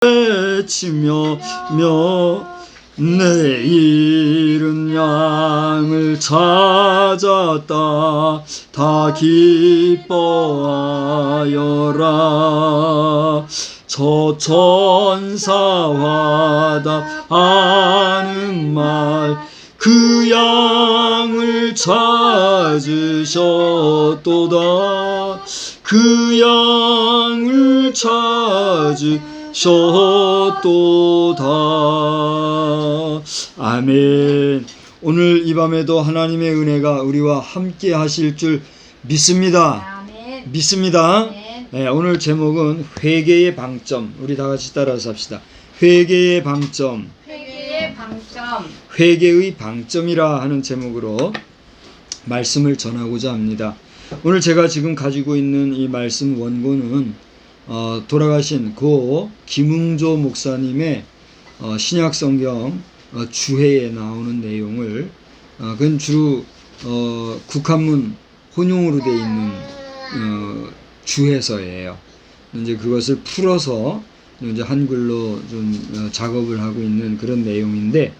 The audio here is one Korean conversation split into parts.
외치며 내 잃은 양을 찾았다 다 기뻐하여라. 저 천사와 답하는 말 그 양을 찾으셨도다 그 양을 찾으셨도다. 아멘. 오늘 이 밤에도 하나님의 은혜가 우리와 함께 하실 줄 믿습니다. 아멘. 믿습니다. 아멘. 네, 오늘 제목은 회개의 방점. 우리 다 같이 따라서 합시다. 회개의 방점. 회개의 방점. 회개의 방점이라 하는 제목으로 말씀을 전하고자 합니다. 오늘 제가 지금 가지고 있는 이 말씀 원고는 돌아가신 고 김응조 목사님의 신약성경 주해에 나오는 내용을 그건 주로 국한문 혼용으로 되어 있는 주해서예요. 이제 그것을 풀어서 이제 한글로 좀 작업을 하고 있는 그런 내용인데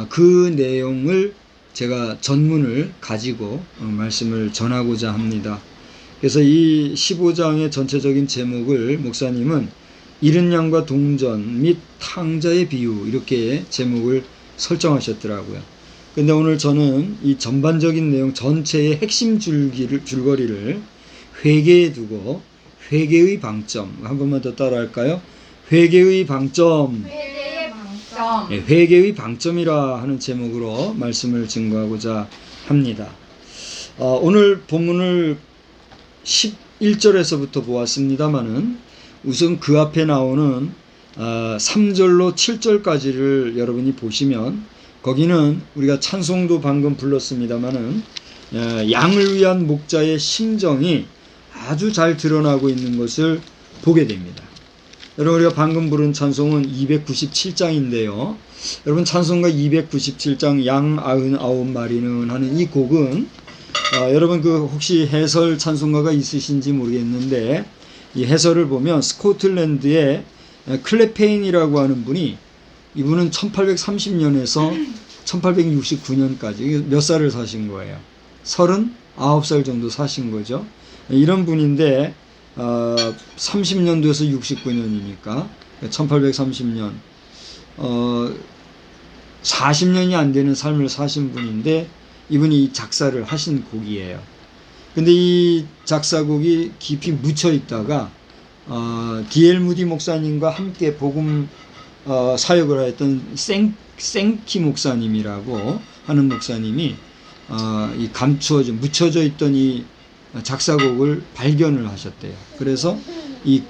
그 내용을 제가 전문을 가지고 말씀을 전하고자 합니다. 그래서 이 15장의 전체적인 제목을 목사님은 잃은 양과 동전 및 탕자의 비유 이렇게 제목을 설정하셨더라고요. 근데 오늘 저는 이 전반적인 내용 전체의 핵심 줄거리를 회개에 두고 회개의 방점 한 번만 더 따라할까요? 회개의 방점. 회개의 방점. 네, 회개의 방점이라 하는 제목으로 말씀을 증거하고자 합니다. 오늘 본문을 11절에서부터 보았습니다마는 우선 그 앞에 나오는 3절로 7절까지를 여러분이 보시면 거기는 우리가 찬송도 방금 불렀습니다마는 양을 위한 목자의 심정이 아주 잘 드러나고 있는 것을 보게 됩니다. 여러분 우리가 방금 부른 찬송은 297장인데요. 여러분 찬송가 297장 양 99마리는 하는 이 곡은 여러분 그 혹시 해설 찬송가가 있으신지 모르겠는데 이 해설을 보면 스코틀랜드의 클레페인이라고 하는 분이 이분은 1830년에서 1869년까지 몇 살을 사신 거예요? 39살 정도 사신 거죠. 이런 분인데 30년도에서 69년이니까 1830년 40년이 안 되는 삶을 사신 분인데 이분이 작사를 하신 곡이에요. 근데 이 작사곡이 깊이 묻혀 있다가 D.L. 무디 목사님과 함께 복음 사역을 하였던 생키 목사님이라고 하는 목사님이 이 묻혀져 있던 이 작사곡을 발견을 하셨대요. 그래서 이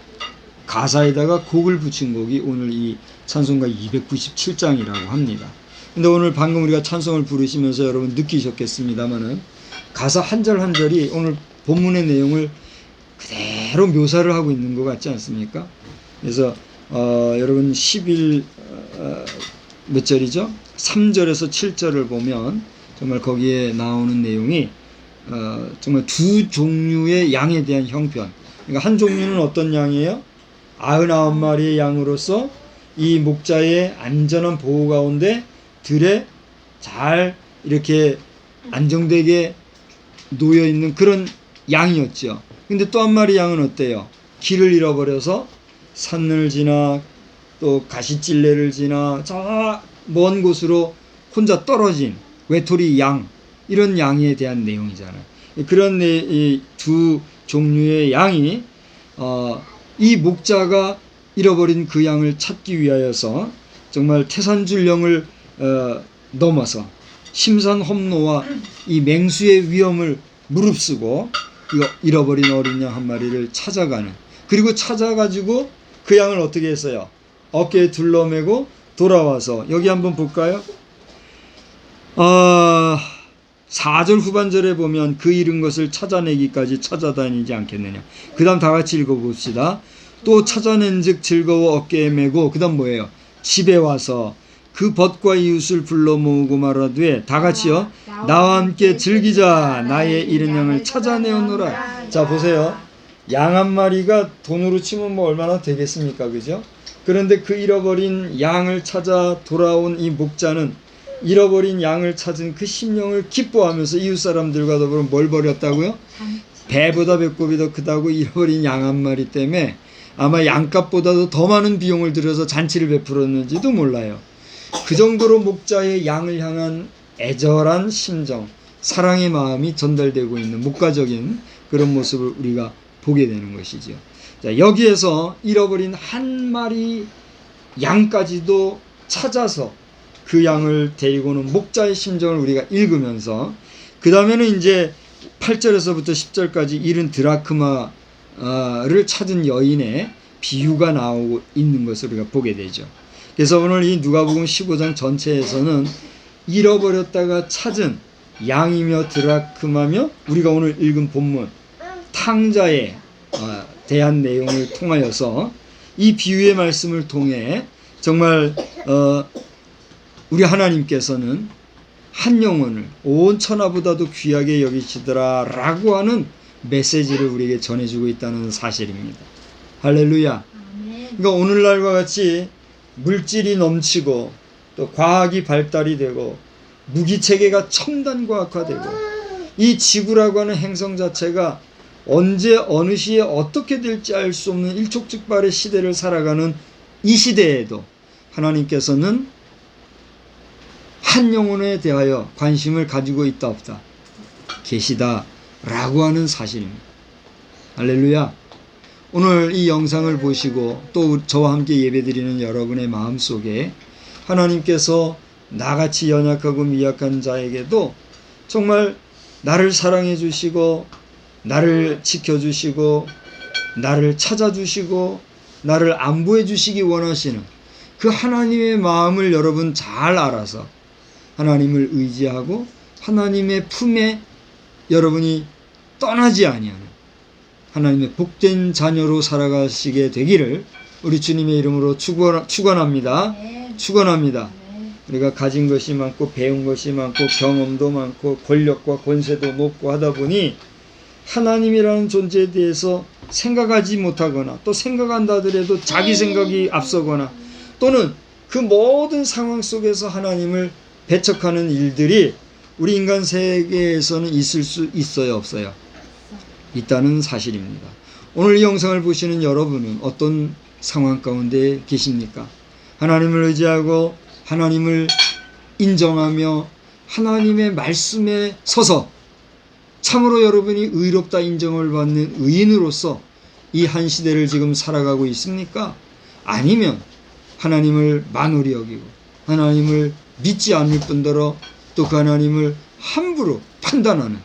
가사에다가 곡을 붙인 곡이 오늘 이 찬송가 297장이라고 합니다. 근데 오늘 방금 우리가 찬송을 부르시면서 여러분 느끼셨겠습니다마는 가사 한 절 한 절이 오늘 본문의 내용을 그대로 묘사를 하고 있는 것 같지 않습니까? 그래서 여러분 11 몇 절이죠? 3절에서 7절을 보면 정말 거기에 나오는 내용이 정말 두 종류의 양에 대한 형편. 그러니까 한 종류는 어떤 양이에요? 99마리의 양으로서 이 목자의 안전한 보호 가운데 들에 잘 이렇게 안정되게 놓여 있는 그런 양이었죠. 근데 또 한 마리 양은 어때요? 길을 잃어버려서 산을 지나 또 가시찔레를 지나 저 먼 곳으로 혼자 떨어진 외톨이 양, 이런 양에 대한 내용이잖아요. 그런 이 두 종류의 양이 이 목자가 잃어버린 그 양을 찾기 위하여서 정말 태산줄령을 넘어서 심산험노와 이 맹수의 위험을 무릅쓰고 잃어버린 어린 양 한 마리를 찾아가는, 그리고 찾아가지고 그 양을 어떻게 했어요? 어깨에 둘러매고 돌아와서 여기 한번 볼까요? 4절 후반절에 보면 그 잃은 것을 찾아내기까지 찾아다니지 않겠느냐. 그 다음 다 같이 읽어봅시다. 또 찾아낸 즉 즐거워 어깨에 메고, 그 다음 뭐예요? 집에 와서 그 벗과 이웃을 불러 모으고 말하되, 다 같이요. 나와 함께 즐기자. 나의 잃은 양을 찾아내었노라. 자 보세요. 양 한 마리가 돈으로 치면 뭐 얼마나 되겠습니까? 그죠? 그런데 그 잃어버린 양을 찾아 돌아온 이 목자는 잃어버린 양을 찾은 그 심령을 기뻐하면서 이웃 사람들과 더불어 뭘 벌였다고요? 배보다 배꼽이 더 크다고 잃어버린 양 한 마리 때문에 아마 양값보다도 더 많은 비용을 들여서 잔치를 베풀었는지도 몰라요. 그 정도로 목자의 양을 향한 애절한 심정, 사랑의 마음이 전달되고 있는 목가적인 그런 모습을 우리가 보게 되는 것이죠. 자, 여기에서 잃어버린 한 마리 양까지도 찾아서 그 양을 데리고 오는 목자의 심정을 우리가 읽으면서 그 다음에는 이제 8절에서부터 10절까지 잃은 드라크마를 찾은 여인의 비유가 나오고 있는 것을 우리가 보게 되죠. 그래서 오늘 이 누가복음 15장 전체에서는 잃어버렸다가 찾은 양이며 드라크마며 우리가 오늘 읽은 본문 탕자에 대한 내용을 통하여서 이 비유의 말씀을 통해 정말 우리 하나님께서는 한 영혼을 온 천하보다도 귀하게 여기시더라 라고 하는 메시지를 우리에게 전해주고 있다는 사실입니다. 할렐루야. 그러니까 오늘날과 같이 물질이 넘치고 또 과학이 발달이 되고 무기체계가 첨단 과학화되고 이 지구라고 하는 행성 자체가 언제 어느 시에 어떻게 될지 알 수 없는 일촉즉발의 시대를 살아가는 이 시대에도 하나님께서는 한 영혼에 대하여 관심을 가지고 있다 없다 계시다 라고 하는 사실입니다. 할렐루야. 오늘 이 영상을 보시고 또 저와 함께 예배드리는 여러분의 마음속에 하나님께서 나같이 연약하고 미약한 자에게도 정말 나를 사랑해 주시고 나를 지켜주시고 나를 찾아주시고 나를 안보해 주시기 원하시는 그 하나님의 마음을 여러분 잘 알아서 하나님을 의지하고 하나님의 품에 여러분이 떠나지 아니하는 하나님의 복된 자녀로 살아가시게 되기를 우리 주님의 이름으로 축원합니다. 축원합니다. 우리가 가진 것이 많고 배운 것이 많고 경험도 많고 권력과 권세도 높고 하다 보니 하나님이라는 존재에 대해서 생각하지 못하거나 또 생각한다 하더라도 자기 생각이 앞서거나 또는 그 모든 상황 속에서 하나님을 배척하는 일들이 우리 인간 세계에서는 있을 수 있어요, 없어요? 있다는 사실입니다. 오늘 이 영상을 보시는 여러분은 어떤 상황 가운데 계십니까? 하나님을 의지하고 하나님을 인정하며 하나님의 말씀에 서서 참으로 여러분이 의롭다 인정을 받는 의인으로서 이 한 시대를 지금 살아가고 있습니까? 아니면 하나님을 만홀히 여기고 하나님을 믿지 않을 뿐더러 또 그 하나님을 함부로 판단하는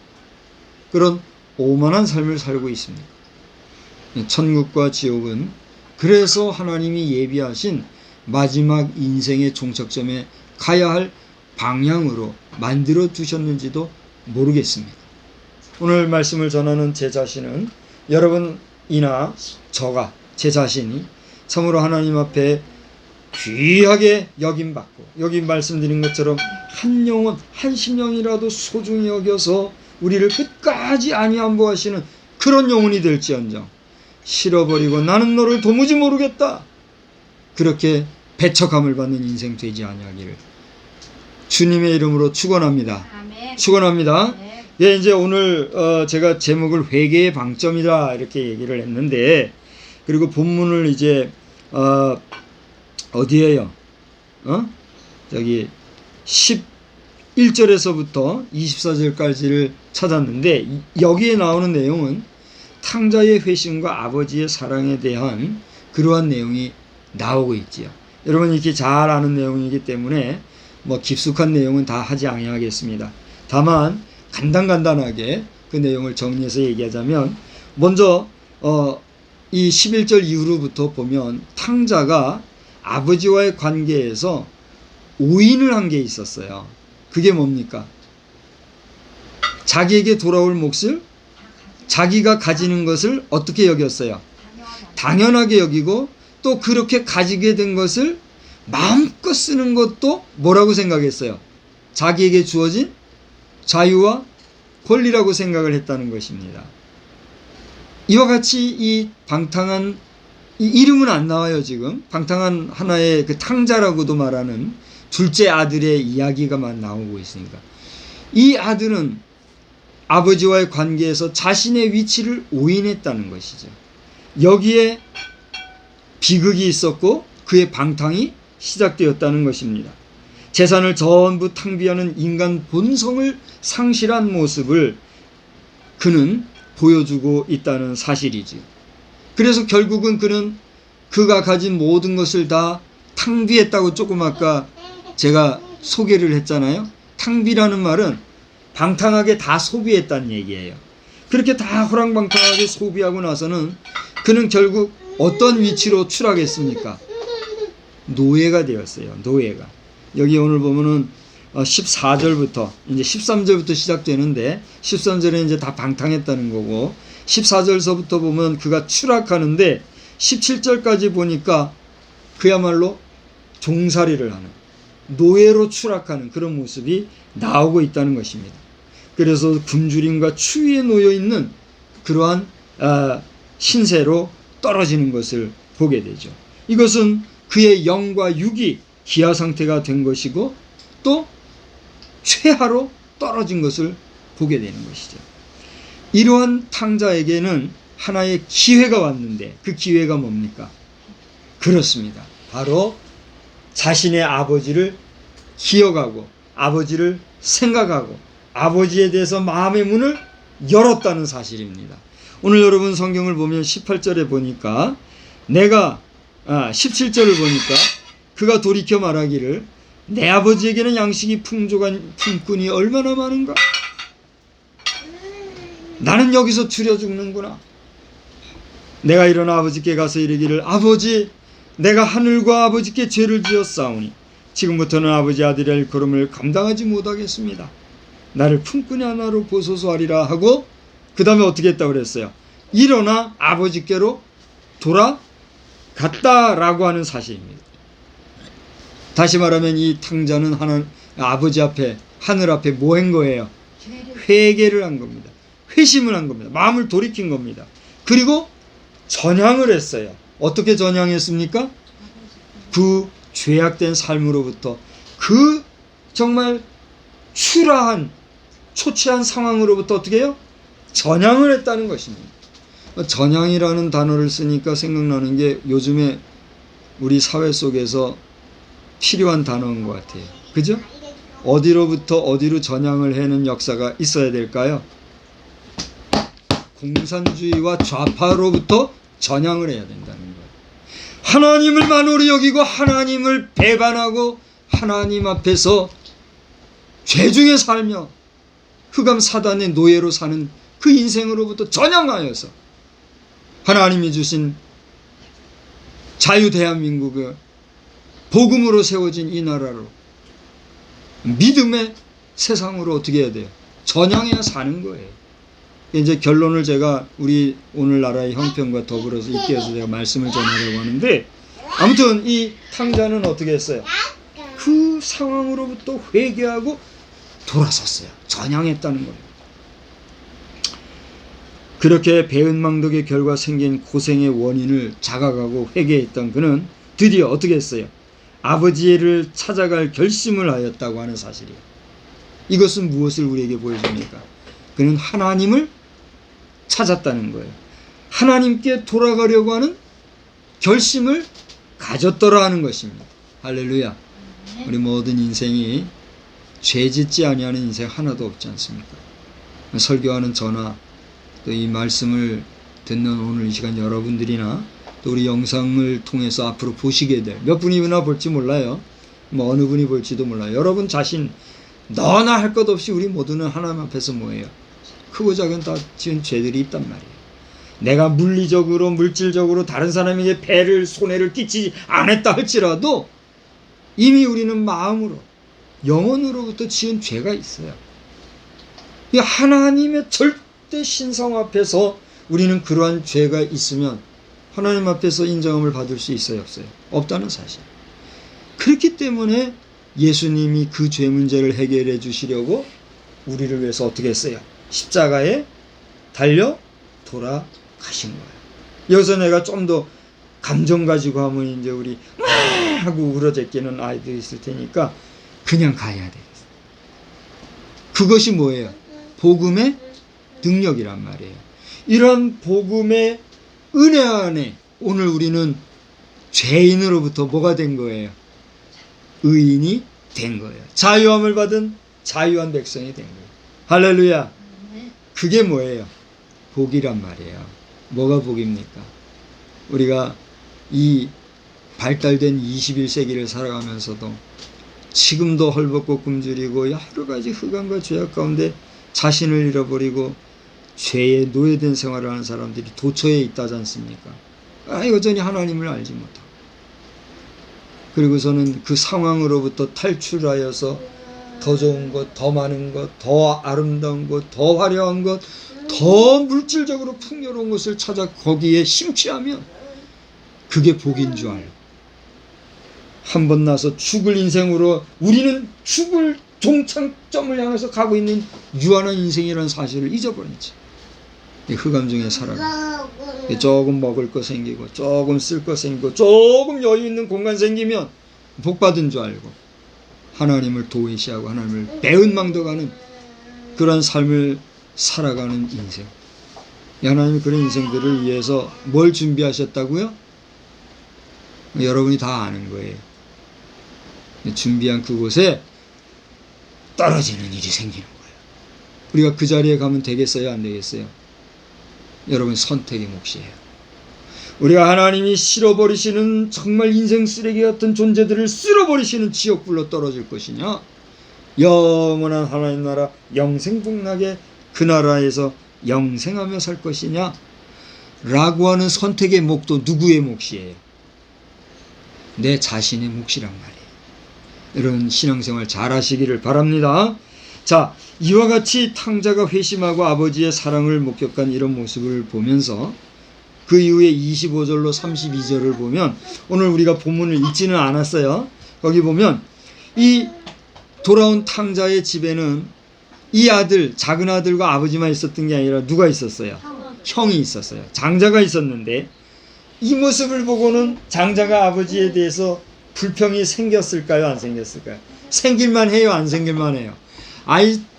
그런 오만한 삶을 살고 있습니다. 천국과 지옥은 그래서 하나님이 예비하신 마지막 인생의 종착점에 가야 할 방향으로 만들어 두셨는지도 모르겠습니다. 오늘 말씀을 전하는 제 자신은 여러분이나 저가 제 자신이 참으로 하나님 앞에 귀하게 여김받고 여기 말씀드린 것처럼 한 영혼 한 심령이라도 소중히 여겨서 우리를 끝까지 안위안보하시는 그런 영혼이 될지언정 실어버리고 나는 너를 도무지 모르겠다 그렇게 배척함을 받는 인생 되지 아니하기를 주님의 이름으로 축원합니다. 축원합니다. 예, 이제 오늘 제가 제목을 회개의 방점이다 이렇게 얘기를 했는데 그리고 본문을 이제 어디에요? 저기 11절에서부터 24절까지를 찾았는데 여기에 나오는 내용은 탕자의 회심과 아버지의 사랑에 대한 그러한 내용이 나오고 있지요. 여러분 이렇게 잘 아는 내용이기 때문에 뭐 깊숙한 내용은 다 하지 아니하겠습니다. 다만 간단하게 그 내용을 정리해서 얘기하자면 먼저 이 11절 이후로부터 보면 탕자가 아버지와의 관계에서 오인을 한 게 있었어요. 그게 뭡니까? 자기에게 돌아올 몫을 자기가 가지는 것을 어떻게 여겼어요? 당연하게 여기고 또 그렇게 가지게 된 것을 마음껏 쓰는 것도 뭐라고 생각했어요? 자기에게 주어진 자유와 권리라고 생각을 했다는 것입니다. 이와 같이 이 방탕한 이 이름은 안 나와요. 지금 방탕한 하나의 그 탕자라고도 말하는 둘째 아들의 이야기가만 나오고 있으니까, 이 아들은 아버지와의 관계에서 자신의 위치를 오인했다는 것이죠. 여기에 비극이 있었고 그의 방탕이 시작되었다는 것입니다. 재산을 전부 탕비하는 인간 본성을 상실한 모습을 그는 보여주고 있다는 사실이지요. 그래서 결국은 그는 그가 가진 모든 것을 다 탕비했다고 조금 아까 제가 소개를 했잖아요. 탕비라는 말은 방탕하게 다 소비했다는 얘기예요. 그렇게 다 호랑방탕하게 소비하고 나서는 그는 결국 어떤 위치로 추락했습니까? 노예가 되었어요. 노예가. 여기 오늘 보면은 14절부터 이제 13절부터 시작되는데, 13절에 이제 다 방탕했다는 거고, 14절서부터 보면 그가 추락하는데 17절까지 보니까 그야말로 종살이를 하는, 노예로 추락하는 그런 모습이 나오고 있다는 것입니다. 그래서 굶주림과 추위에 놓여 있는 그러한 신세로 떨어지는 것을 보게 되죠. 이것은 그의 영과 육이 기아 상태가 된 것이고 또 최하로 떨어진 것을 보게 되는 것이죠. 이러한 탕자에게는 하나의 기회가 왔는데, 그 기회가 뭡니까? 그렇습니다. 바로 자신의 아버지를 기억하고 아버지를 생각하고 아버지에 대해서 마음의 문을 열었다는 사실입니다. 오늘 여러분 성경을 보면 18절에 보니까 17절을 보니까 그가 돌이켜 말하기를, 내 아버지에게는 양식이 풍족한 품꾼이 얼마나 많은가? 나는 여기서 줄여 죽는구나. 내가 일어나 아버지께 가서 이르기를, 아버지, 내가 하늘과 아버지께 죄를 지었사오니 지금부터는 아버지 아들의 일컬음을 감당하지 못하겠습니다. 나를 품꾼이 하나로 보소서 하리라 하고, 그 다음에 어떻게 했다고 그랬어요? 일어나 아버지께로 돌아갔다라고 하는 사실입니다. 다시 말하면 이 탕자는 아버지 앞에, 하늘 앞에 뭐 한 거예요? 회개를 한 겁니다. 회심을 한 겁니다. 마음을 돌이킨 겁니다. 그리고 전향을 했어요. 어떻게 전향했습니까? 그 죄악된 삶으로부터, 그 정말 추라한 초췌한 상황으로부터 어떻게 해요? 전향을 했다는 것입니다. 전향이라는 단어를 쓰니까 생각나는 게 요즘에 우리 사회 속에서 필요한 단어인 것 같아요. 그죠? 어디로부터 어디로 전향을 해는 역사가 있어야 될까요? 공산주의와 좌파로부터 전향을 해야 된다는 거예요. 하나님을 만홀히 여기고 하나님을 배반하고 하나님 앞에서 죄중에 살며 흑암 사단의 노예로 사는 그 인생으로부터 전향하여서 하나님이 주신 자유 대한민국을 복음으로 세워진 이 나라로 믿음의 세상으로 어떻게 해야 돼요? 전향해야 사는 거예요. 이제 결론을 제가 우리 오늘나라의 형편과 더불어서 있게 해서 제가 말씀을 전하려고 하는데, 아무튼 이 탕자는 어떻게 했어요? 그 상황으로부터 회개하고 돌아섰어요. 전향했다는 거예요. 그렇게 배은망덕의 결과 생긴 고생의 원인을 자각하고 회개했던 그는 드디어 어떻게 했어요? 아버지를 찾아갈 결심을 하였다고 하는 사실이에요. 이것은 무엇을 우리에게 보여줍니까? 그는 하나님을 찾았다는 거예요. 하나님께 돌아가려고 하는 결심을 가졌더라 하는 것입니다. 할렐루야. 우리 모든 인생이 죄 짓지 아니하는 인생 하나도 없지 않습니까? 설교하는 저나 또 이 말씀을 듣는 오늘 이 시간 여러분들이나 또 우리 영상을 통해서 앞으로 보시게 될 몇 분이나 볼지 몰라요. 뭐 어느 분이 볼지도 몰라요. 여러분 자신 너나 할 것 없이 우리 모두는 하나님 앞에서 뭐예요? 크고 작은 다 지은 죄들이 있단 말이에요. 내가 물리적으로 물질적으로 다른 사람에게 배를 손해를 끼치지 않았다 할지라도 이미 우리는 마음으로 영혼으로부터 지은 죄가 있어요. 이 하나님의 절대 신성 앞에서 우리는 그러한 죄가 있으면 하나님 앞에서 인정함을 받을 수 있어요, 없어요? 없다는 사실. 그렇기 때문에 예수님이 그 죄 문제를 해결해 주시려고 우리를 위해서 어떻게 했어요? 십자가에 달려 돌아가신 거예요. 여기서 내가 좀 더 감정 가지고 하면 이제 우리 하고 울어제끼는 아이들이 있을 테니까 그냥 가야 되겠어요. 그것이 뭐예요? 복음의 능력이란 말이에요. 이런 복음의 은혜 안에 오늘 우리는 죄인으로부터 뭐가 된 거예요? 의인이 된 거예요. 자유함을 받은 자유한 백성이 된 거예요. 할렐루야. 그게 뭐예요? 복이란 말이에요. 뭐가 복입니까? 우리가 이 발달된 21세기를 살아가면서도 지금도 헐벗고 굶주리고 여러 가지 흑암과 죄악 가운데 자신을 잃어버리고 죄에 노예된 생활을 하는 사람들이 도처에 있다지 않습니까? 여전히 하나님을 알지 못하고, 그리고서는 그 상황으로부터 탈출하여서 더 좋은 것, 더 많은 것, 더 아름다운 것, 더 화려한 것, 더 물질적으로 풍요로운 것을 찾아 거기에 심취하면 그게 복인 줄 알고, 한 번 나서 죽을 인생으로 우리는 죽을 종착점을 향해서 가고 있는 유한한 인생이라는 사실을 잊어버렸지. 흑암 중에 살아가 조금 먹을 거 생기고 조금 쓸 거 생기고 조금 여유 있는 공간 생기면 복받은 줄 알고 하나님을 도외시하고 하나님을 배은망덕하는 그런 삶을 살아가는 인생. 하나님이 그런 인생들을 위해서 뭘 준비하셨다고요? 여러분이 다 아는 거예요. 준비한 그곳에 떨어지는 일이 생기는 거예요. 우리가 그 자리에 가면 되겠어요? 안 되겠어요? 여러분 선택의 몫이에요. 우리가 하나님이 쓸어버리시는 정말 인생 쓰레기 같은 존재들을 쓸어버리시는 지옥불로 떨어질 것이냐, 영원한 하나님 나라 영생복락의 그 나라에서 영생하며 살 것이냐 라고 하는 선택의 몫도 누구의 몫이에요? 내 자신의 몫이란 말이에요. 이런 신앙생활 잘 하시기를 바랍니다. 자, 이와 같이 탕자가 회심하고 아버지의 사랑을 목격한 이런 모습을 보면서 그 이후에 25절로 32절을 보면, 오늘 우리가 본문을 읽지는 않았어요. 거기 보면 이 돌아온 탕자의 집에는 이 아들, 작은 아들과 아버지만 있었던 게 아니라 누가 있었어요? 형이 있었어요. 장자가 있었는데 이 모습을 보고는 장자가 아버지에 대해서 불평이 생겼을까요? 안 생겼을까요? 생길만 해요? 안 생길만 해요?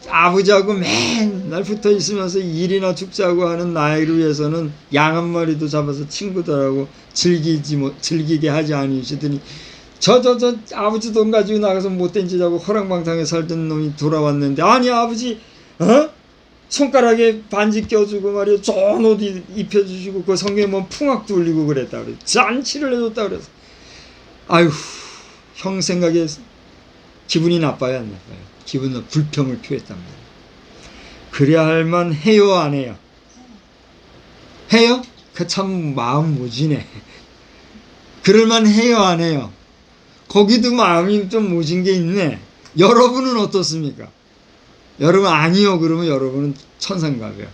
아버지하고 맨날 붙어 있으면서 일이나 죽자고 하는 나이를 위해서는 양 한 마리도 잡아서 친구들하고 즐기게 하지 않으시더니 저 아버지 돈 가지고 나가서 못된 짓 하고 허랑방탕에 살던 놈이 돌아왔는데, 아니 아버지 손가락에 반지 껴주고 말이야 좋은 옷 입혀주시고 그 성경에 뭐 풍악도 울리고 그랬다 그래, 잔치를 해줬다 그래서 아유, 형 생각에 기분이 나빠요 안 나빠요? 기분은 불평을 표했단 말이에요. 그래야 할만 해요 안 해요? 해요? 그 참 마음 모지네. 그럴만 해요 안 해요? 거기도 마음이 좀 모진 게 있네. 여러분은 어떻습니까? 여러분 아니요 그러면 여러분은 천상갑이에요.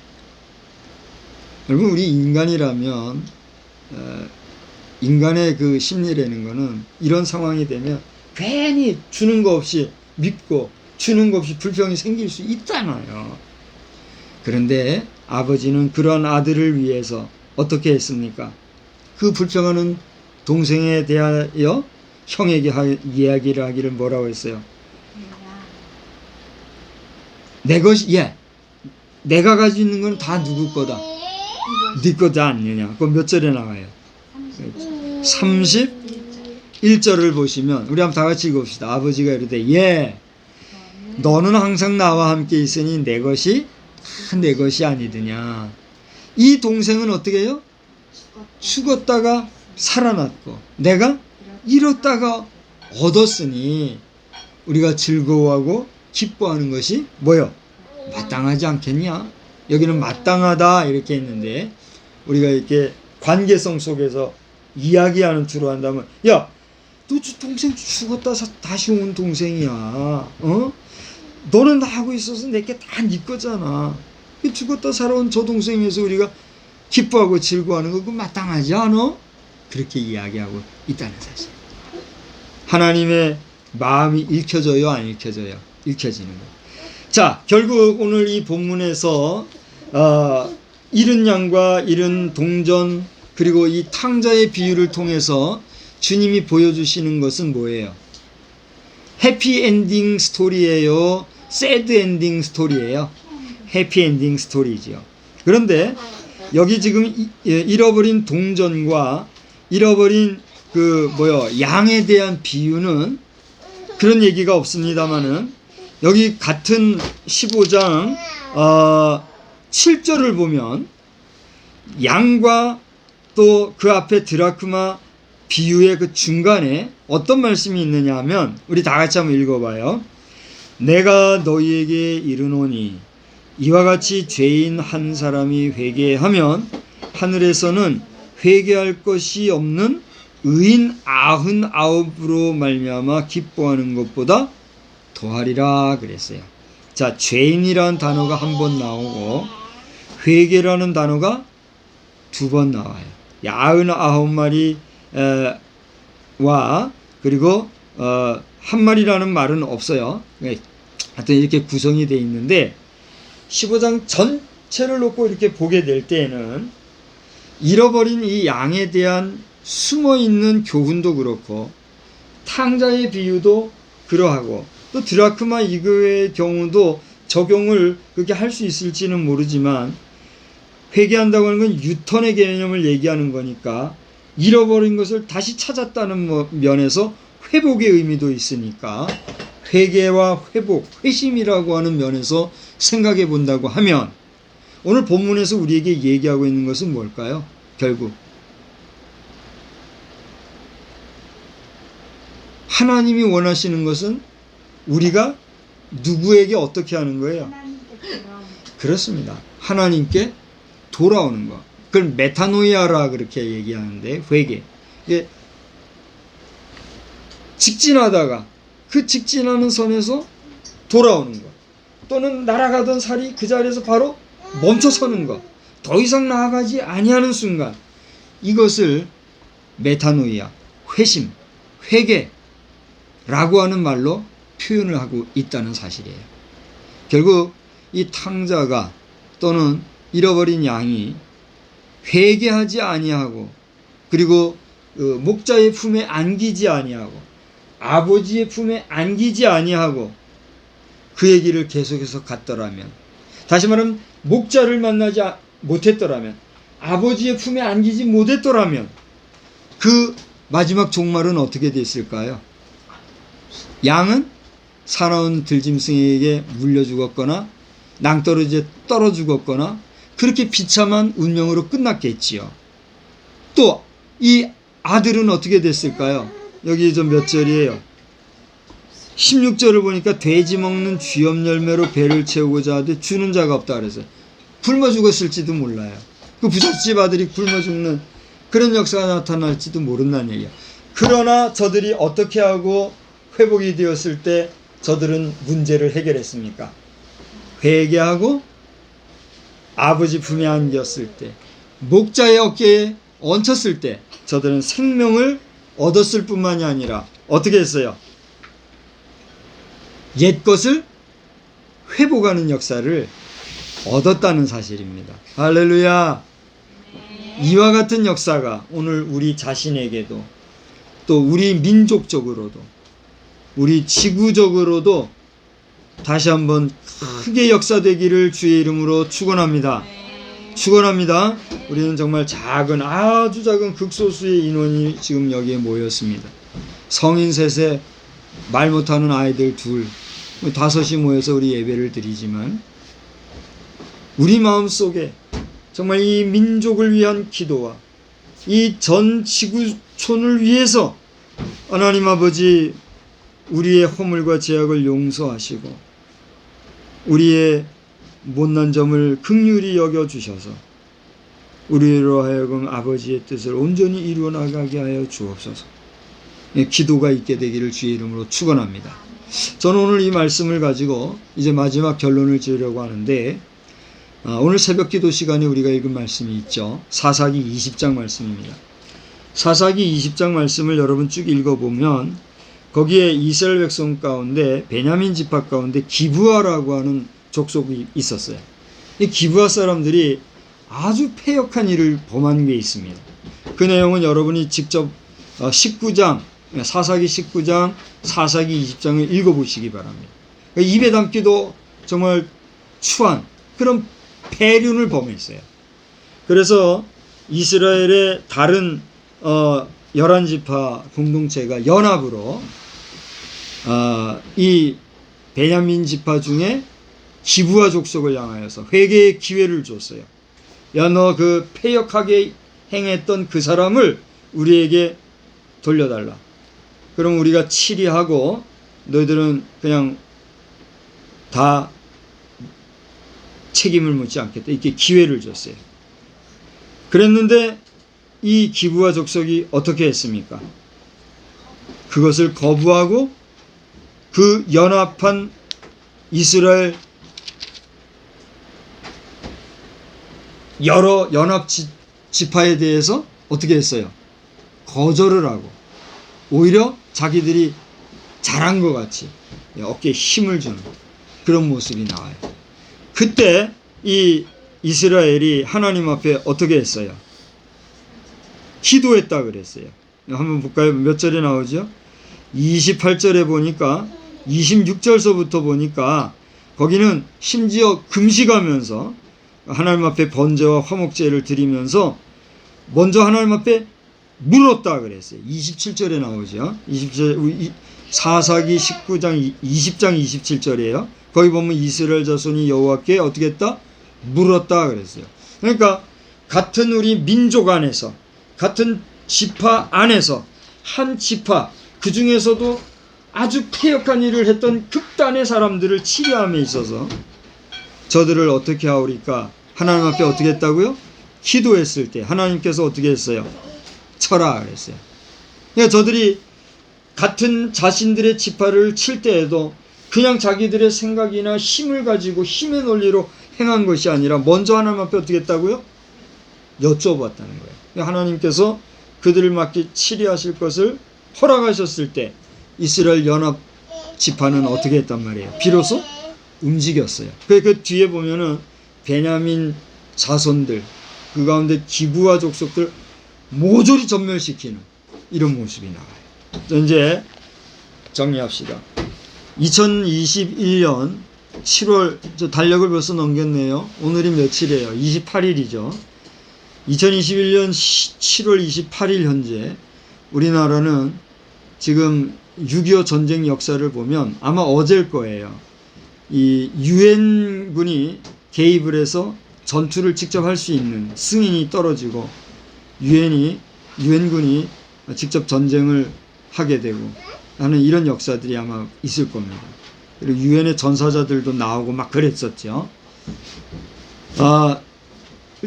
여러분 우리 인간이라면 인간의 그 심리라는 거는 이런 상황이 되면 괜히 주는 거 없이 믿고 주는 것 없이 불평이 생길 수 있잖아요. 그런데 아버지는 그런 아들을 위해서 어떻게 했습니까? 그 불평하는 동생에 대하여 형에게 이야기를 하기를 뭐라고 했어요? 내 것이, 내가 가지고 있는 건 다 누구 거다? 네 거다 아니냐? 그거 몇 절에 나와요? 31절을 보시면 우리 한번 다 같이 읽읍시다. 아버지가 이르되 너는 항상 나와 함께 있으니 내 것이 다 내 것이 아니더냐. 이 동생은 어떻게 해요? 죽었다가 살아났고 내가 잃었다가 얻었으니 우리가 즐거워하고 기뻐하는 것이 뭐요? 마땅하지 않겠냐? 여기는 마땅하다 이렇게 했는데 우리가 이렇게 관계성 속에서 이야기하는 투로 한다면, 야, 너 동생 죽었다 다시 온 동생이야. 너는 나하고 있어서 내게 다 네 거잖아. 죽었다 살아온 저 동생에서 우리가 기뻐하고 즐거워하는 거 그거 마땅하지 않아? 그렇게 이야기하고 있다는 사실. 하나님의 마음이 읽혀져요 안 읽혀져요? 읽혀지는 거예요. 자, 결국 오늘 이 본문에서 잃은 양과 잃은 동전 그리고 이 탕자의 비유를 통해서 주님이 보여주시는 것은 뭐예요? 해피엔딩 스토리예요? 새드엔딩 스토리예요? 해피엔딩 스토리지요. 그런데 여기 지금 잃어버린 동전과 잃어버린 양에 대한 비유는 그런 얘기가 없습니다만은 여기 같은 15장 7절을 보면 양과 또 그 앞에 드라크마 비유의 그 중간에 어떤 말씀이 있느냐 하면 우리 다 같이 한번 읽어봐요. 내가 너희에게 이르노니 이와 같이 죄인 한 사람이 회개하면 하늘에서는 회개할 것이 없는 의인 99으로 말미암아 기뻐하는 것보다 더하리라 그랬어요. 자, 죄인이라는 단어가 한 번 나오고 회개라는 단어가 두 번 나와요. 99마리 와 그리고 한 마리라는 말은 없어요. 하여튼 이렇게 구성이 되어 있는데 15장 전체를 놓고 이렇게 보게 될 때에는 잃어버린 이 양에 대한 숨어있는 교훈도 그렇고 탕자의 비유도 그러하고 또 드라크마 이거의 경우도 적용을 그렇게 할 수 있을지는 모르지만 회개한다고 하는 건 유턴의 개념을 얘기하는 거니까 잃어버린 것을 다시 찾았다는 면에서 회복의 의미도 있으니까 회개와 회복, 회심이라고 하는 면에서 생각해 본다고 하면 오늘 본문에서 우리에게 얘기하고 있는 것은 뭘까요? 결국 하나님이 원하시는 것은 우리가 누구에게 어떻게 하는 거예요? 그렇습니다. 하나님께 돌아오는 것. 그걸 메타노이아라 그렇게 얘기하는데 회개. 이게 직진하다가 그 직진하는 선에서 돌아오는 것. 또는 날아가던 살이 그 자리에서 바로 멈춰서는 것. 더 이상 나아가지 아니하는 순간. 이것을 메타노이아, 회심, 회개라고 하는 말로 표현을 하고 있다는 사실이에요. 결국 이 탕자가 또는 잃어버린 양이 회개하지 아니하고 그리고 목자의 품에 안기지 아니하고 아버지의 품에 안기지 아니하고 그 얘기를 계속해서 갔더라면, 다시 말하면 목자를 만나지 못했더라면, 아버지의 품에 안기지 못했더라면 그 마지막 종말은 어떻게 됐을까요? 양은 사나운 들짐승에게 물려 죽었거나 낭떠러지에 떨어 죽었거나 그렇게 비참한 운명으로 끝났겠지요. 또 이 아들은 어떻게 됐을까요? 여기 좀 몇 절이에요. 16절을 보니까 돼지 먹는 쥐염 열매로 배를 채우고자 하되 주는 자가 없다 그래서 굶어 죽었을지도 몰라요. 그 부잣집 아들이 굶어 죽는 그런 역사가 나타날지도 모른다는 얘기예요. 그러나 저들이 어떻게 하고 회복이 되었을 때 저들은 문제를 해결했습니까? 회개하고 아버지 품에 안겼을 때, 목자의 어깨에 얹혔을 때 저들은 생명을 얻었을 뿐만이 아니라 어떻게 했어요? 옛것을 회복하는 역사를 얻었다는 사실입니다. 할렐루야. 이와 같은 역사가 오늘 우리 자신에게도 또 우리 민족적으로도 우리 지구적으로도 다시 한번 크게 역사되기를 주의 이름으로 축원합니다. 축원합니다. 우리는 정말 아주 작은 극소수의 인원이 지금 여기에 모였습니다. 성인 셋에 말 못하는 아이들 둘, 5이 모여서 우리 예배를 드리지만 우리 마음속에 정말 이 민족을 위한 기도와 이 전 지구촌을 위해서 하나님 아버지 우리의 허물과 죄악을 용서하시고 우리의 못난 점을 긍휼히 여겨주셔서 우리로 하여금 아버지의 뜻을 온전히 이루어 나가게 하여 주옵소서. 기도가 있게 되기를 주의 이름으로 축원합니다. 저는 오늘 이 말씀을 가지고 이제 마지막 결론을 지으려고 하는데 오늘 새벽 기도 시간에 우리가 읽은 말씀이 있죠. 사사기 20장 말씀입니다. 사사기 20장 말씀을 여러분 쭉 읽어보면 거기에 이스라엘 백성 가운데 베냐민 지파 가운데 기브아라고 하는 족속이 있었어요. 이 기브아 사람들이 아주 패역한 일을 범한 게 있습니다. 그 내용은 여러분이 직접 19장, 사사기 19장, 사사기 20장을 읽어보시기 바랍니다. 입에 담기도 정말 추한 그런 폐륜을 범했어요. 그래서 이스라엘의 다른 11지파 공동체가 연합으로 이 베냐민 지파 중에 기브아 족속을 향하여서 회개의 기회를 줬어요. 야, 너 그 패역하게 행했던 그 사람을 우리에게 돌려달라. 그럼 우리가 치리하고 너희들은 그냥 다 책임을 묻지 않겠다. 이렇게 기회를 줬어요. 그랬는데 이 기브아 족속이 어떻게 했습니까? 그것을 거부하고 그 연합한 이스라엘 여러 연합 지파에 대해서 어떻게 했어요? 거절을 하고 오히려 자기들이 잘한 것 같이 어깨에 힘을 주는 그런 모습이 나와요. 그때 이 이스라엘이 하나님 앞에 어떻게 했어요? 기도했다 그랬어요. 한번 볼까요? 몇 절에 나오죠? 28절에 보니까 26절서부터 보니까 거기는 심지어 금식하면서 하나님 앞에 번제와 화목제를 드리면서 먼저 하나님 앞에 물었다 그랬어요. 27절에 나오죠. 27절, 사사기 19장 20장 27절이에요. 거기 보면 이스라엘 자손이 여호와께 어떻게 했다? 물었다 그랬어요. 그러니까 같은 우리 민족 안에서 같은 지파 안에서 한 지파 그 중에서도 아주 패역한 일을 했던 극단의 사람들을 치료함에 있어서 저들을 어떻게 하오리까? 하나님 앞에 어떻게 했다고요? 기도했을 때 하나님께서 어떻게 했어요? 쳐라 그랬어요. 그러니까 저들이 같은 자신들의 지파를 칠 때에도 그냥 자기들의 생각이나 힘을 가지고 힘의 논리로 행한 것이 아니라 먼저 하나님 앞에 어떻게 했다고요? 여쭤봤다는 거예요. 하나님께서 그들을 맞게 치리하실 것을 허락하셨을 때 이스라엘 연합 지파는 어떻게 했단 말이에요? 비로소 움직였어요. 그 뒤에 보면은 베냐민 자손들 그 가운데 기브아 족속들 모조리 전멸시키는 이런 모습이 나와요. 이제 정리합시다. 2021년 7월 저 달력을 벌써 넘겼네요. 오늘이 며칠이에요? 28일이죠. 2021년 7월 28일 현재 우리나라는 지금 6.25 전쟁 역사를 보면 아마 어제일 거예요. 이 유엔군이 개입을 해서 전투를 직접 할 수 있는 승인이 떨어지고 유엔군이 직접 전쟁을 하게 되고 하는 이런 역사들이 아마 있을 겁니다. 그리고 유엔의 전사자들도 나오고 막 그랬었죠.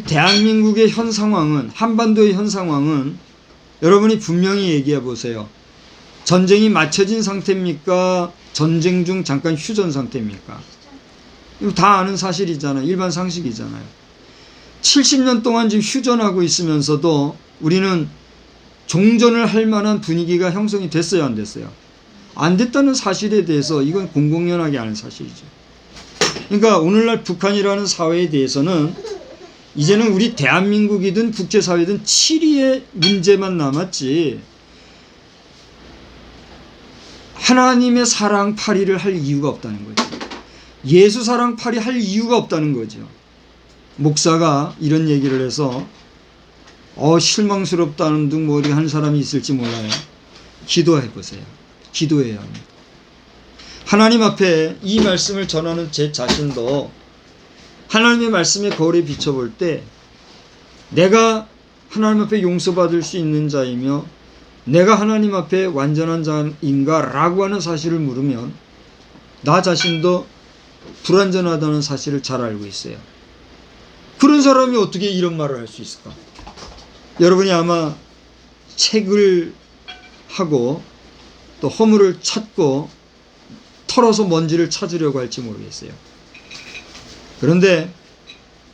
대한민국의 현 상황은 한반도의 현 상황은 여러분이 분명히 얘기해 보세요. 전쟁이 마쳐진 상태입니까? 전쟁 중 잠깐 휴전 상태입니까? 이거 다 아는 사실이잖아요. 일반 상식이잖아요. 70년 동안 지금 휴전하고 있으면서도 우리는 종전을 할 만한 분위기가 형성이 됐어요, 안 됐어요? 안 됐다는 사실에 대해서 이건 공공연하게 아는 사실이죠. 그러니까 오늘날 북한이라는 사회에 대해서는 이제는 우리 대한민국이든 국제사회든 치리의 문제만 남았지 하나님의 사랑 파리를 할 이유가 없다는 거죠. 예수 사랑 파리 할 이유가 없다는 거죠. 목사가 이런 얘기를 해서 실망스럽다는 둥 뭐 어디 한 사람이 있을지 몰라요. 기도해 보세요. 기도해야 합니다. 하나님 앞에 이 말씀을 전하는 제 자신도 하나님의 말씀의 거울에 비춰볼 때 내가 하나님 앞에 용서받을 수 있는 자이며 내가 하나님 앞에 완전한 자인가 라고 하는 사실을 물으면 나 자신도 불완전하다는 사실을 잘 알고 있어요. 그런 사람이 어떻게 이런 말을 할 수 있을까? 여러분이 아마 책을 하고 또 허물을 찾고 털어서 먼지를 찾으려고 할지 모르겠어요. 그런데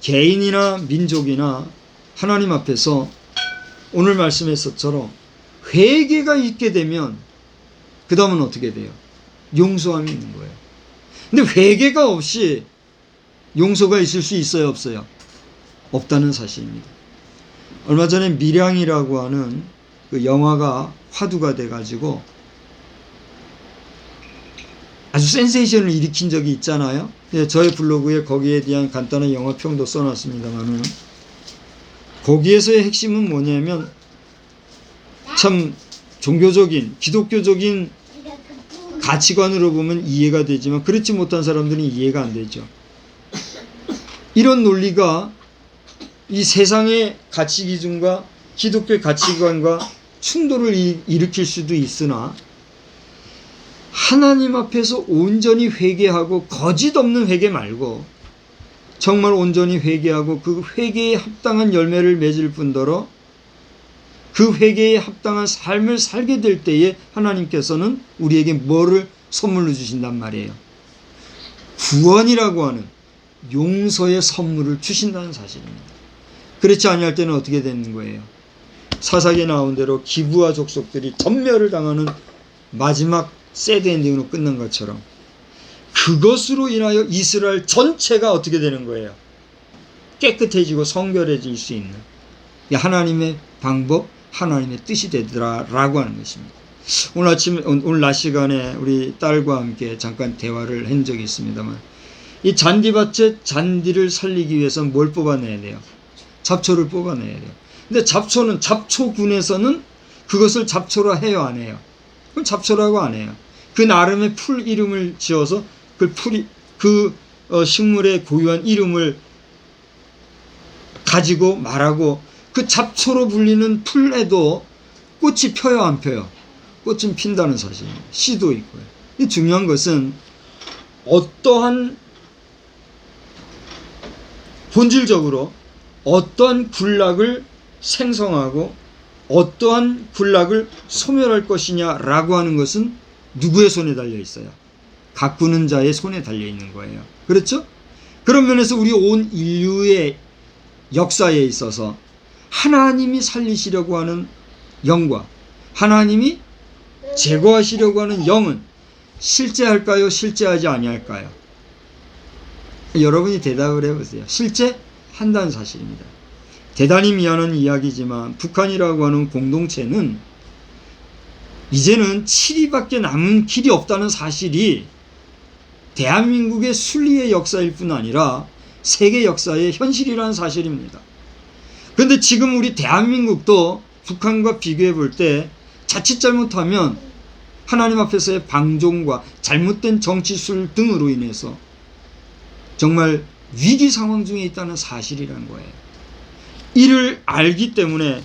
개인이나 민족이나 하나님 앞에서 오늘 말씀에서처럼 회개가 있게 되면 그 다음은 어떻게 돼요? 용서함이 있는 거예요. 근데 회개가 없이 용서가 있을 수 있어요, 없어요? 없다는 사실입니다. 얼마 전에 밀양이라고 하는 그 영화가 화두가 돼가지고 아주 센세이션을 일으킨 적이 있잖아요. 저의 블로그에 거기에 대한 간단한 영화평도 써놨습니다만은 거기에서의 핵심은 뭐냐면 참 종교적인 기독교적인 가치관으로 보면 이해가 되지만 그렇지 못한 사람들은 이해가 안 되죠. 이런 논리가 이 세상의 가치 기준과 기독교의 가치관과 충돌을 일으킬 수도 있으나 하나님 앞에서 온전히 회개하고 거짓 없는 회개 말고 정말 온전히 회개하고 그 회개에 합당한 열매를 맺을 뿐더러 그 회개에 합당한 삶을 살게 될 때에 하나님께서는 우리에게 뭐를 선물로 주신단 말이에요. 구원이라고 하는 용서의 선물을 주신다는 사실입니다. 그렇지 아니할 때는 어떻게 되는 거예요? 사사기에 나온 대로 기브와 족속들이 전멸을 당하는 마지막 새드 엔딩으로 끝난 것처럼 그것으로 인하여 이스라엘 전체가 어떻게 되는 거예요? 깨끗해지고 성결해질 수 있는 하나님의 방법, 하나님의 뜻이 되더라라고 하는 것입니다. 오늘 낮 시간에 우리 딸과 함께 잠깐 대화를 한 적이 있습니다만 이 잔디밭에 잔디를 살리기 위해서는 뭘 뽑아내야 돼요? 잡초를 뽑아내야 돼요. 근데 잡초는 잡초군에서는 그것을 잡초라 해요, 안 해요? 그럼 잡초라고 안 해요. 그 나름의 풀 이름을 지어서 그 식물의 고유한 이름을 가지고 말하고 그 잡초로 불리는 풀에도 꽃이 펴요, 안 펴요? 꽃은 핀다는 사실입니다. 씨도 있고요. 이 중요한 것은 어떠한 본질적으로 어떠한 군락을 생성하고 어떠한 군락을 소멸할 것이냐라고 하는 것은 누구의 손에 달려 있어요? 가꾸는 자의 손에 달려 있는 거예요. 그렇죠? 그런 면에서 우리 온 인류의 역사에 있어서 하나님이 살리시려고 하는 영과 하나님이 제거하시려고 하는 영은 실제할까요? 실제하지 아니할까요? 여러분이 대답을 해보세요. 실제한다는 사실입니다. 대단히 미안한 이야기지만 북한이라고 하는 공동체는 이제는 7위밖에 남은 길이 없다는 사실이 대한민국의 순리의 역사일 뿐 아니라 세계 역사의 현실이라는 사실입니다. 그런데 지금 우리 대한민국도 북한과 비교해 볼 때 자칫 잘못하면 하나님 앞에서의 방종과 잘못된 정치술 등으로 인해서 정말 위기 상황 중에 있다는 사실이라는 거예요. 이를 알기 때문에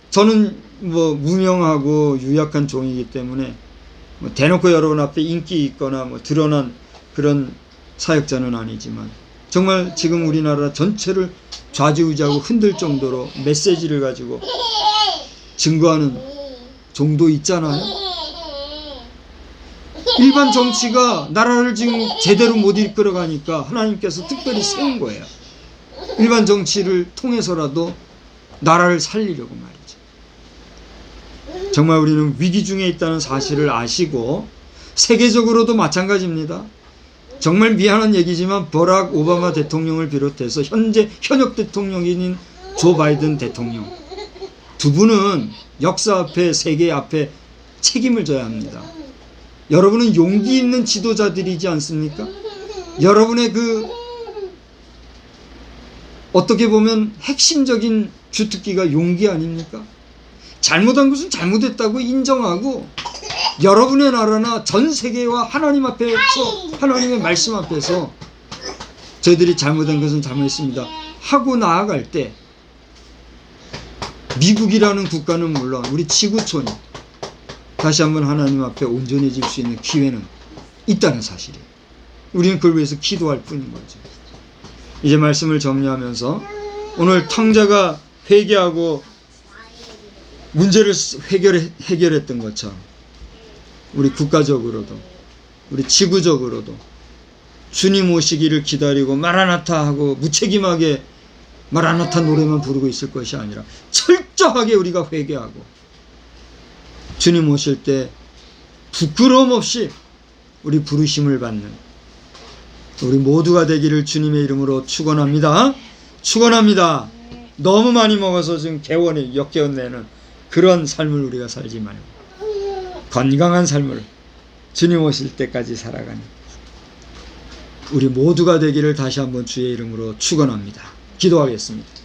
저는 무명하고 유약한 종이기 때문에 대놓고 여러분 앞에 인기 있거나 드러난 그런 사역자는 아니지만 정말 지금 우리나라 전체를 좌지우지하고 흔들 정도로 메시지를 가지고 증거하는 정도 있잖아요. 일반 정치가 나라를 지금 제대로 못 이끌어가니까 하나님께서 특별히 세운 거예요. 일반 정치를 통해서라도 나라를 살리려고 말이죠. 정말 우리는 위기 중에 있다는 사실을 아시고 세계적으로도 마찬가지입니다. 정말 미안한 얘기지만 버락 오바마 대통령을 비롯해서 현역 대통령인 조 바이든 대통령 두 분은 역사 앞에 세계 앞에 책임을 져야 합니다. 여러분은 용기 있는 지도자들이지 않습니까? 여러분의 어떻게 보면 핵심적인 주특기가 용기 아닙니까? 잘못한 것은 잘못했다고 인정하고 여러분의 나라나 전 세계와 하나님 앞에서 하나님의 말씀 앞에서 저희들이 잘못한 것은 잘못했습니다 하고 나아갈 때 미국이라는 국가는 물론 우리 지구촌이 다시 한번 하나님 앞에 온전해질 수 있는 기회는 있다는 사실이에요. 우리는 그걸 위해서 기도할 뿐인 거죠. 이제 말씀을 정리하면서 오늘 탕자가 회개하고 문제를 해결했던 것처럼 우리 국가적으로도 우리 지구적으로도 주님 오시기를 기다리고 마라나타 하고 무책임하게 마라나타 노래만 부르고 있을 것이 아니라 철저하게 우리가 회개하고 주님 오실 때 부끄러움 없이 우리 부르심을 받는 우리 모두가 되기를 주님의 이름으로 축원합니다. 축원합니다. 너무 많이 먹어서 지금 개원에 역개원내는 그런 삶을 우리가 살지 말고 건강한 삶을 주님 오실 때까지 살아가는 우리 모두가 되기를 다시 한번 주의 이름으로 축원합니다. 기도하겠습니다.